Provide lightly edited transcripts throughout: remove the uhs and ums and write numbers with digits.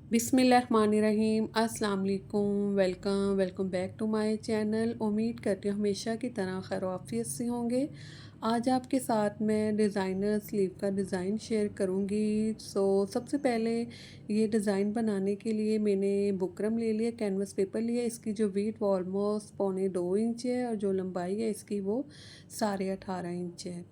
बिस्मिल्लाहिर्रहमानिर्रहीम अस्सलाम वालेकुम। Welcome back to my channel. उम्मीद करती हूँ हमेशा की तरह खैर आफियत से होंगे। आज आपके साथ मैं डिज़ाइनर स्लीव का डिज़ाइन शेयर करूँगी। सबसे पहले ये डिज़ाइन बनाने के लिए मैंने बुकरम ले लिया, कैनवस पेपर लिया। इसकी जो वीथ वो ऑलमोस्ट 2.25 इंच है और जो लंबाई है इसकी वो 18.5 इंच है।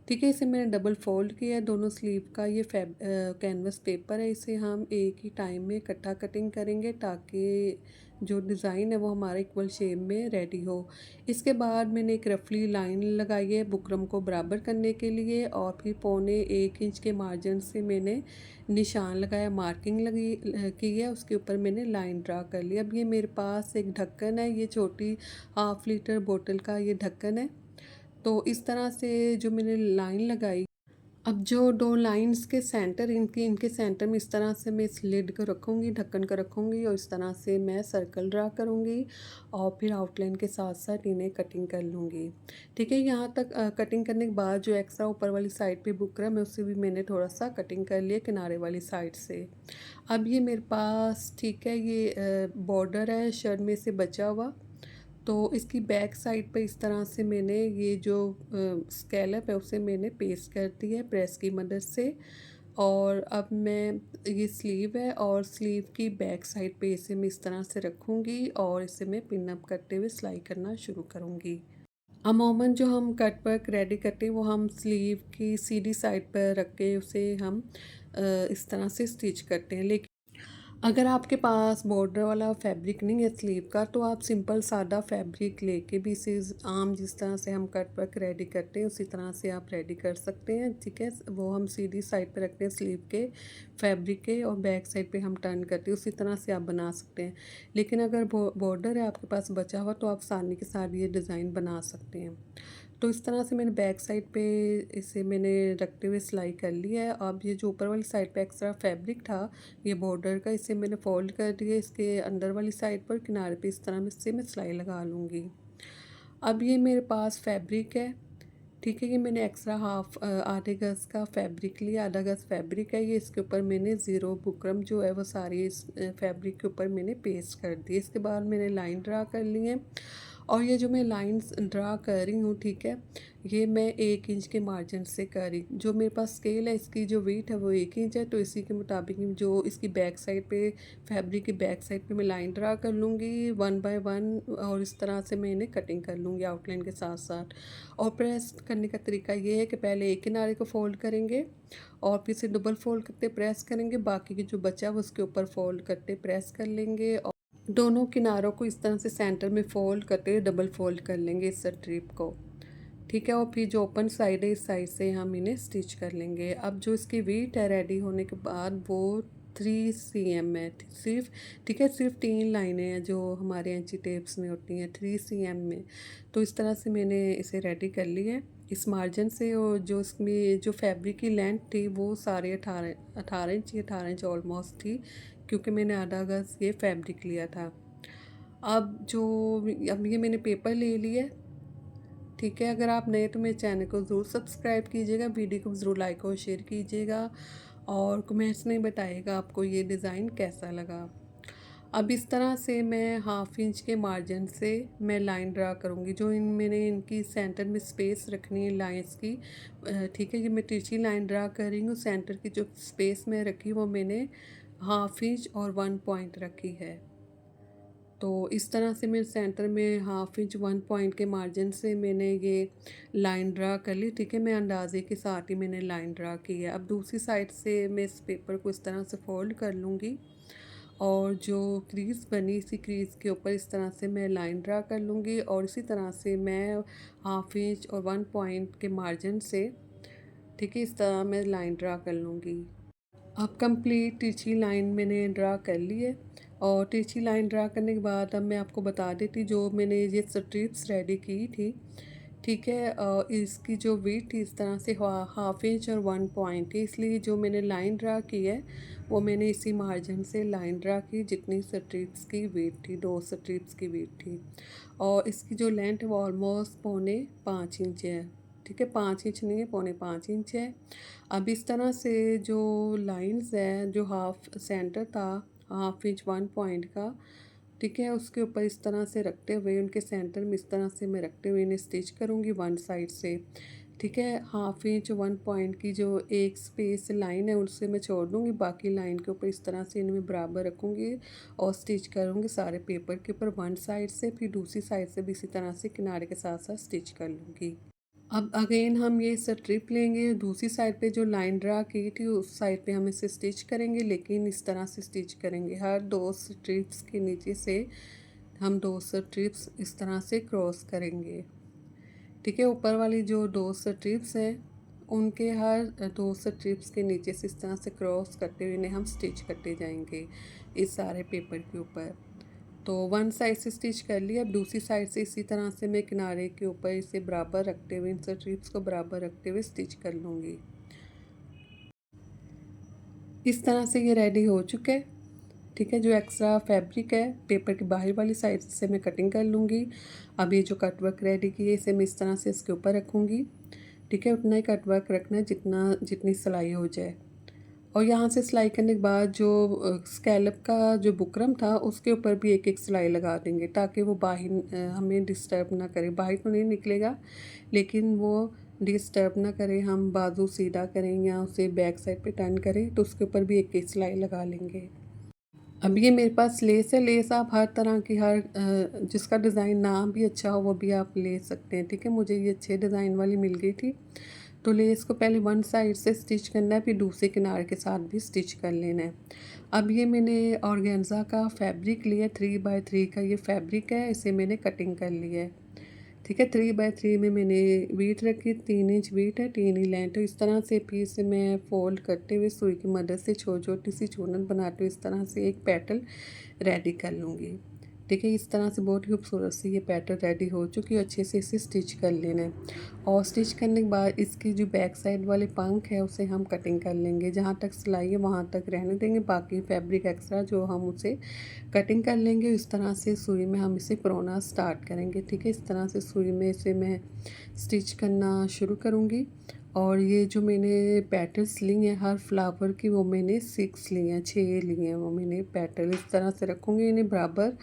ठीक है, इसे मैंने डबल फ़ोल्ड किया है दोनों स्लीव का। ये कैनवस पेपर है, इसे हम एक ही टाइम में इकट्ठा कटिंग करेंगे ताकि जो डिज़ाइन है वो हमारे इक्वल शेप में रेडी हो। इसके बाद मैंने एक रफली लाइन लगाई है बुकरम को बराबर करने के लिए और फिर 1.25 इंच के मार्जिन से मैंने निशान लगाया, मार्किंग लगी की है, उसके ऊपर मैंने लाइन ड्रा कर ली। अब ये मेरे पास एक ढक्कन है, ये छोटी हाफ़ लीटर बोतल का ये ढक्कन है। तो इस तरह से जो मैंने लाइन लगाई, अब जो 2 लाइन्स के सेंटर इनके सेंटर में इस तरह से मैं इस लिड को रखूँगी, ढक्कन को रखूँगी और इस तरह से मैं सर्कल ड्रा करूँगी और फिर आउटलाइन के साथ-साथ इन्हें कटिंग कर लूँगी। ठीक है, यहाँ तक कटिंग करने के बाद जो एक्स्ट्रा ऊपर वाली साइड पे बुकरम है उससे भी मैंने थोड़ा-सा कटिंग कर लिया किनारे वाली साइड से। अब ये मेरे पास ठीक है, ये बॉर्डर है शर्ट में से बचा हुआ। तो इसकी बैक साइड पे इस तरह से मैंने ये जो स्कैलप है उसे मैंने पेस्ट कर दिया है प्रेस की मदद से। और अब मैं ये स्लीव है और स्लीव की बैक साइड पे इसे मैं इस तरह से रखूँगी और इसे मैं पिन अप करते हुए सिलाई करना शुरू करूँगी। अमूमन जो हम कट वर्क रेडी करते हैं वो हम स्लीव की सीधी साइड पर रख के उसे हम इस तरह से स्टिच करते हैं। लेकिन अगर आपके पास बॉर्डर वाला फैब्रिक नहीं है स्लीव का, तो आप सिंपल सादा फैब्रिक लेके भी इसे आम जिस तरह से हम कट वर्क रेडी करते हैं उसी तरह से आप रेडी कर सकते हैं। ठीक है, वो हम सीधी साइड पे रखते हैं स्लीव के फैब्रिक के और बैक साइड पे हम टर्न करते हैं, उसी तरह से आप बना सकते हैं। लेकिन अगर बॉर्डर है आपके पास बचा हुआ तो आप आसानी के साथ ये डिज़ाइन बना सकते हैं। तो इस तरह से मैंने बैक साइड पे इसे मैंने रखते हुए सिलाई कर लिया है। अब ये जो ऊपर वाली साइड पे एक्स्ट्रा फैब्रिक था ये बॉर्डर का, इसे मैंने फोल्ड कर दिया इसके अंदर वाली साइड पर किनारे पे इस तरह से मैं सिलाई लगा लूँगी। अब ये मेरे पास फैब्रिक है। ठीक है, ये मैंने एक्स्ट्रा आधे गज़ का फैब्रिक लिया, आधा गज़ फैब्रिक है ये। इसके ऊपर मैंने ज़ीरो बुकरम जो है वो सारी इस फैब्रिक के ऊपर मैंने पेस्ट कर दी। इसके बाद मैंने लाइन ड्रा कर ली है और ये जो मैं लाइंस ड्रा कर रही हूँ ठीक है, ये मैं 1 इंच के मार्जिन से कर रही। जो मेरे पास स्केल है इसकी जो वेट है वो 1 इंच है, तो इसी के मुताबिक जो इसकी बैक साइड पे फैब्रिक की बैक साइड पे मैं लाइन ड्रा कर लूँगी 1 बाय 1 और इस तरह से मैं इन्हें कटिंग कर लूँगी आउटलाइन के साथ साथ। और प्रेस करने का तरीका ये है कि पहले एक किनारे को फोल्ड करेंगे और फिर से डबल फोल्ड करते प्रेस करेंगे, बाकी की जो बचा है उसके ऊपर फोल्ड करते प्रेस कर लेंगे और दोनों किनारों को इस तरह से सेंटर में फोल्ड करते हुए डबल फोल्ड कर लेंगे इस स्ट्रिप को। ठीक है, और फिर जो ओपन साइड है इस साइड से हम इन्हें स्टिच कर लेंगे। अब जो इसकी वीट है रेडी होने के बाद वो 3 cm है सिर्फ। ठीक है, सिर्फ 3 लाइनें हैं जो हमारे इंची टेप्स में होती हैं 3 cm में। तो इस तरह से मैंने इसे रेडी कर ली है इस मार्जिन से। और जो इसमें जो फैब्रिक की लेंथ थी वो साढ़े 18 इंच ऑलमोस्ट थी, क्योंकि मैंने आधा गज़ ये फैब्रिक लिया था। अब ये मैंने पेपर ले लिया। ठीक है, अगर आप नए तो मेरे चैनल को ज़रूर सब्सक्राइब कीजिएगा, वीडियो को ज़रूर लाइक और शेयर कीजिएगा और कमेंट्स में बताइएगा आपको ये डिज़ाइन कैसा लगा। अब इस तरह से मैं 1/2 इंच के मार्जिन से मैं लाइन ड्रा करूँगी। जो मैंने इनकी सेंटर में स्पेस रखनी है लाइंस की। ठीक है, ये मैं तिरछी लाइन ड्रा कर रही हूँ। सेंटर की जो स्पेस मैं रखी वो मैंने 1/2 इंच और 1 पॉइंट रखी है। तो इस तरह से मैं सेंटर में 1/2 इंच 1 पॉइंट के मार्जिन से मैंने ये लाइन ड्रा कर ली। ठीक है, मैं अंदाज़े के साथ ही मैंने लाइन ड्रा की है। अब दूसरी साइड से मैं इस पेपर को इस तरह से फोल्ड कर लूँगी और जो क्रीज़ बनी इसी क्रीज़ के ऊपर इस तरह से मैं लाइन ड्रा कर लूँगी और इसी तरह से मैं 1/2 इंच और 1 पॉइंट के मार्जिन से ठीक है इस तरह मैं लाइन ड्रा कर लूँगी। अब कंप्लीट तिरछी लाइन मैंने ड्रा कर ली है और तिरछी लाइन ड्रा करने के बाद अब मैं आपको बता देती जो मैंने ये स्ट्रिप्स रेडी की थी। ठीक है, इसकी जो वेट थी इस तरह से 1/2 इंच और 1 पॉइंट थी, इसलिए जो मैंने लाइन ड्रा की है वो मैंने इसी मार्जिन से लाइन ड्रा की जितनी स्ट्रिप्स की वेट थी, 2 स्ट्रिप्स की वेट थी। और इसकी जो लेंथ है वो ऑलमोस्ट 4.25 इंच है। ठीक है, 5 इंच नहीं है, पौने 5 इंच है। अब इस तरह से जो लाइंस है, जो हाफ सेंटर था, हाफ इंच 1 पॉइंट का, ठीक है, उसके ऊपर इस तरह से रखते हुए, उनके सेंटर में इस तरह से मैं रखते हुए इन्हें स्टिच करूँगी वन साइड से। ठीक है, हाफ इंच 1 पॉइंट की जो एक स्पेस लाइन है उससे मैं छोड़ दूँगी, बाकी लाइन के ऊपर इस तरह से इन्हें बराबर रखूँगी और स्टिच करूँगी सारे पेपर के ऊपर वन साइड से, फिर दूसरी साइड से भी इसी तरह से किनारे के साथ साथ स्टिच कर लूँगी। अब अगेन हम ये स्ट्रिप लेंगे, दूसरी साइड पे जो लाइन ड्रा की थी उस साइड पे हम इसे स्टिच करेंगे, लेकिन इस तरह से स्टिच करेंगे, हर 2 स्ट्रिप्स के नीचे से हम 2 स्ट्रिप्स इस तरह से क्रॉस करेंगे। ठीक है, ऊपर वाली जो 2 स्ट्रिप्स हैं उनके हर 2 स्ट्रिप्स के नीचे से इस तरह से क्रॉस करते हुए इन्हें हम स्टिच करते जाएंगे इस सारे पेपर के ऊपर। तो वन साइड से स्टिच कर लिया, अब दूसरी साइड से इसी तरह से मैं किनारे के ऊपर इसे बराबर रखते हुए, इन स्ट्रिप्स को बराबर रखते हुए स्टिच कर लूँगी। इस तरह से ये रेडी हो चुका है। ठीक है, जो एक्स्ट्रा फैब्रिक है पेपर की बाहर वाली साइड से मैं कटिंग कर लूँगी। अब ये जो कट वर्क रेडी की है इसे मैं इस तरह से इसके ऊपर रखूँगी। ठीक है, उतना ही कट वर्क रखना है जितनी सिलाई हो जाए। और यहाँ से सिलाई करने के बाद जो स्कैलप का जो बुकरम था उसके ऊपर भी एक एक सिलाई लगा देंगे, ताकि वो बाहर हमें डिस्टर्ब ना करे। बाहर तो नहीं निकलेगा लेकिन वो डिस्टर्ब ना करे। हम बाजू सीधा करें या उसे बैक साइड पे टर्न करें तो उसके ऊपर भी एक एक सिलाई लगा लेंगे। अब ये मेरे पास लेस है, लेस आप हर तरह की जिसका डिज़ाइन ना भी अच्छा हो वो भी आप ले सकते हैं। ठीक है, मुझे ये अच्छे डिज़ाइन वाली मिल गई थी, तो लेस को पहले वन साइड से स्टिच करना है, फिर दूसरे किनारे के साथ भी स्टिच कर लेना है। अब ये मैंने ऑर्गेन्जा का फैब्रिक लिया, 3x3 का ये फैब्रिक है, इसे मैंने कटिंग कर लिया है। ठीक है, 3x3 में मैंने वीट रखी, 3 इंच वीट है, 3 ही लेंथ है। इस तरह से पीस मैं फोल्ड करते हुए सुई की मदद से छोटी छोटी सी चूनन बनाते हुए इस तरह से एक पैटर्न रेडी कर लूँगी। ठीक है, इस तरह से बहुत ही खूबसूरत सी ये पैटर्न रेडी हो चुकी है। अच्छे से इसे स्टिच कर लेना है और स्टिच करने के बाद इसकी जो बैक साइड वाले पंख है उसे हम कटिंग कर लेंगे। जहाँ तक सिलाई है वहाँ तक रहने देंगे, बाकी फैब्रिक एक्स्ट्रा जो हम उसे कटिंग कर लेंगे। इस तरह से सुई में हम इसे पिरोना स्टार्ट करेंगे। ठीक है, इस तरह से सुई में इसे मैं स्टिच करना शुरू करूँगी। और ये जो मैंने पेटल्स ली हैं हर फ्लावर की, वो मैंने 6 ली हैं, 6 ली हैं वो मैंने पेटल। इस तरह से रखूँगी इन्हें बराबर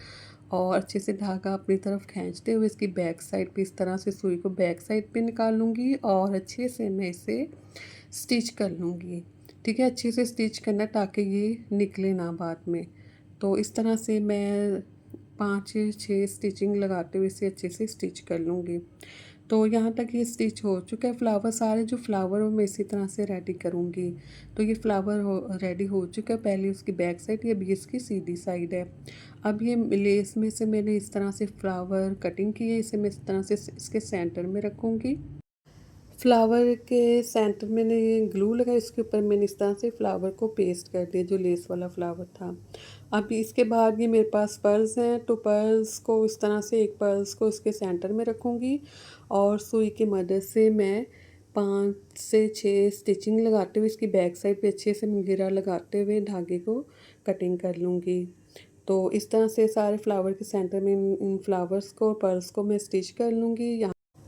और अच्छे से धागा अपनी तरफ खींचते हुए इसकी बैक साइड पे इस तरह से सुई को बैक साइड पे निकाल लूँगी और अच्छे से मैं इसे स्टिच कर लूँगी। ठीक है, अच्छे से स्टिच करना ताकि ये निकले ना बाद में। तो इस तरह से मैं 5-6 स्टिचिंग लगाते हुए इसे अच्छे से स्टिच कर लूँगी। तो यहाँ तक ये स्टिच हो चुका है। फ्लावर सारे जो फ्लावर हो मैं इसी तरह से रेडी करूँगी। तो ये फ्लावर रेडी हो चुका है, पहले उसकी बैक साइड, ये भी इसकी सीधी साइड है। अब ये लेस में से मैंने इस तरह से फ्लावर कटिंग की है, इसे मैं इस तरह से इसके सेंटर में रखूँगी। फ्लावर के सेंटर मैंने ग्लू लगाई, इसके ऊपर मैंने इस तरह से फ्लावर को पेस्ट कर दिया जो लेस वाला फ्लावर था। अब इसके बाद ये मेरे पास पर्ल्स हैं, तो पर्ल्स को इस तरह से एक पर्ल्स को इसके सेंटर में रखूँगी और सुई की मदद से मैं 5 से 6 स्टिचिंग लगाते हुए इसकी बैक साइड पे अच्छे से घेरा लगाते हुए धागे को कटिंग कर लूँगी। तो इस तरह से सारे फ्लावर के सेंटर में इन फ्लावर्स को पर्ल्स को मैं स्टिच कर लूँगी।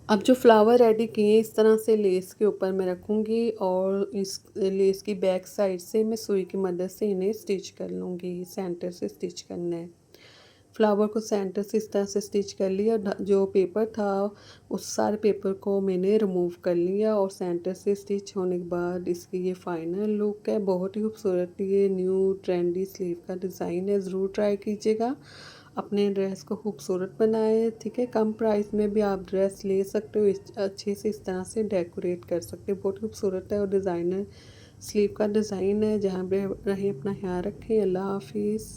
अब जो फ्लावर रेडी किए इस तरह से लेस के ऊपर मैं रखूँगी और इस लेस की बैक साइड से मैं सुई की मदद से इन्हें स्टिच कर लूँगी। सेंटर से स्टिच करना है। फ्लावर को सेंटर से इस तरह से स्टिच कर लिया। जो पेपर था उस सारे पेपर को मैंने रिमूव कर लिया और सेंटर से स्टिच होने के बाद इसकी ये फाइनल लुक है। बहुत ही खूबसूरत ये न्यू ट्रेंडी स्लीव का डिज़ाइन है, ज़रूर ट्राई कीजिएगा। अपने ड्रेस को खूबसूरत बनाए। ठीक है, कम प्राइस में भी आप ड्रेस ले सकते हो, अच्छे से इस तरह से डेकोरेट कर सकते हो। बहुत खूबसूरत है और डिज़ाइनर स्लीव का डिज़ाइन है। जहाँ पे रहें अपना ख्याल रखें। अल्लाह हाफिज़।